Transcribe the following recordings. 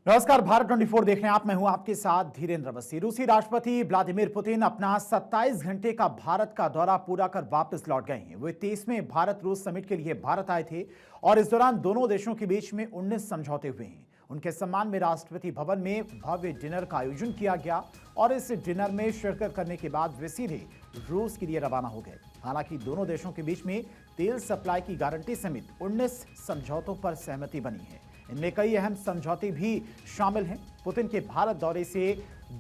नमस्कार, भारत 24 देख रहे हैं आप। मैं हूं आपके साथ धीरेन्द्र अवस्थी। रूसी राष्ट्रपति व्लादिमीर पुतिन अपना 27 घंटे का भारत का दौरा पूरा कर वापस लौट गए हैं। वे 23वें भारत रूस समिट के लिए भारत आए थे और इस दौरान दोनों देशों के बीच में 19 समझौते हुए हैं। उनके सम्मान में राष्ट्रपति भवन में भव्य डिनर का आयोजन किया गया और इस डिनर में शिरकत करने के बाद वे सीधे रूस के लिए रवाना हो गए। हालांकि दोनों देशों के बीच में तेल सप्लाई की गारंटी समेत 19 समझौतों पर सहमति बनी है। इनमें कई अहम समझौते भी शामिल हैं। पुतिन के भारत दौरे से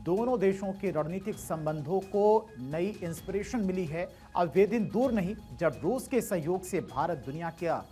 दोनों देशों के रणनीतिक संबंधों को नई इंस्पिरेशन मिली है। अब वे दिन दूर नहीं जब रूस के सहयोग से भारत दुनिया का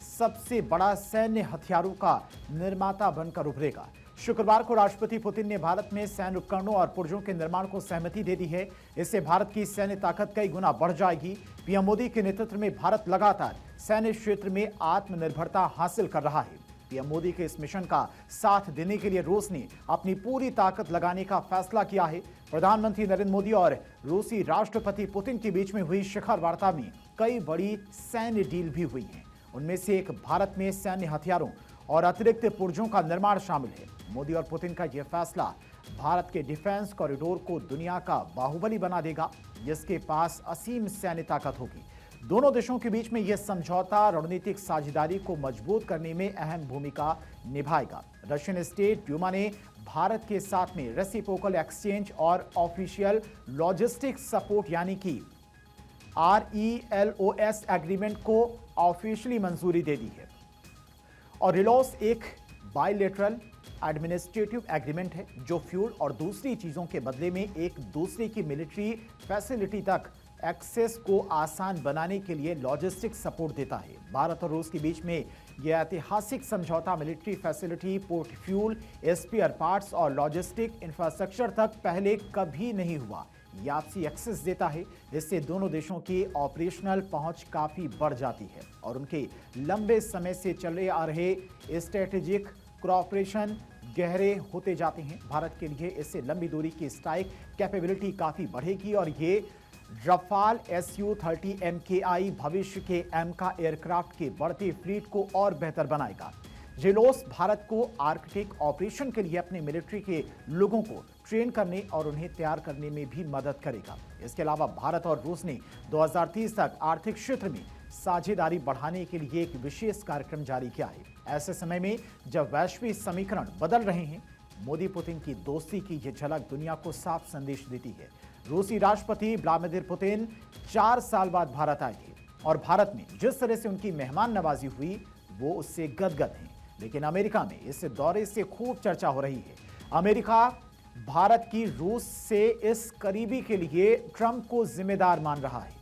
सबसे बड़ा सैन्य हथियारों का निर्माता बनकर उभरेगा। शुक्रवार को राष्ट्रपति पुतिन ने भारत में सैन्य उपकरणों और पुर्जों के निर्माण को सहमति दे दी है। इससे भारत की सैन्य ताकत कई गुना बढ़ जाएगी। पीएम मोदी के नेतृत्व में भारत लगातार सैन्य क्षेत्र में आत्मनिर्भरता हासिल कर रहा है। पीएम मोदी के इस मिशन का साथ देने के लिए रूस ने अपनी पूरी ताकत लगाने का फैसला किया है। प्रधानमंत्री नरेंद्र मोदी और रूसी राष्ट्रपति पुतिन के बीच में हुई शिखर वार्ता में कई बड़ी सैन्य डील भी हुई हैं। उनमें से एक भारत में सैन्य हथियारों और अतिरिक्त पुर्जों का निर्माण शामिल है। मोदी और पुतिन का यह फैसला भारत के डिफेंस कॉरिडोर को दुनिया का बाहुबली बना देगा, जिसके पास असीम सैन्य ताकत होगी। दोनों देशों के बीच में यह समझौता रणनीतिक साझेदारी को मजबूत करने में अहम भूमिका निभाएगा। रशियन स्टेट ड्यूमा ने भारत के साथ में रेसिप्रोकल एक्सचेंज और ऑफिशियल लॉजिस्टिक सपोर्ट यानी कि RELOS एग्रीमेंट को ऑफिशियली मंजूरी दे दी है। और रिलॉस एक बायलैटरल एडमिनिस्ट्रेटिव एग्रीमेंट है जो फ्यूल और दूसरी चीजों के बदले में एक दूसरे की मिलिट्री फैसिलिटी तक एक्सेस को आसान बनाने के लिए लॉजिस्टिक सपोर्ट देता है। भारत और रूस के बीच में यह ऐतिहासिक समझौता military facility, port fuel, spare parts और लॉजिस्टिक इंफ्रास्ट्रक्चर तक पहले कभी नहीं हुआ। यह आपसी एक्सेस देता है। इससे दोनों देशों की ऑपरेशनल पहुंच काफी बढ़ जाती है और उनके लंबे समय से चले आ रहे स्ट्रेटेजिक कोऑपरेशन गहरे होते जाते हैं। भारत के लिए इससे लंबी दूरी की स्ट्राइक कैपेबिलिटी काफी बढ़ेगी और ये रफाल Su-30 MKI भविष्य के एमका एयरक्राफ्ट के बढ़ते फ्लीट को और बेहतर बनाएगा। रिलोस भारत को आर्कटिक ऑपरेशन के लिए अपने मिलिट्री के लोगों को ट्रेन करने और उन्हें तैयार करने में भी मदद करेगा। इसके अलावा भारत और रूस ने 2030 तक आर्थिक क्षेत्र में साझेदारी बढ़ाने के लिए एक विशेष कार्यक्रम जारी किया है। ऐसे समय में जब वैश्विक समीकरण बदल रहे हैं, मोदी पुतिन की दोस्ती की यह झलक दुनिया को साफ संदेश देती है। रूसी राष्ट्रपति व्लादिमीर पुतिन 4 साल बाद भारत आए थे और भारत में जिस तरह से उनकी मेहमान नवाजी हुई वो उससे गदगद हैं। लेकिन अमेरिका में इस दौरे से खूब चर्चा हो रही है। अमेरिका भारत की रूस से इस करीबी के लिए ट्रंप को जिम्मेदार मान रहा है।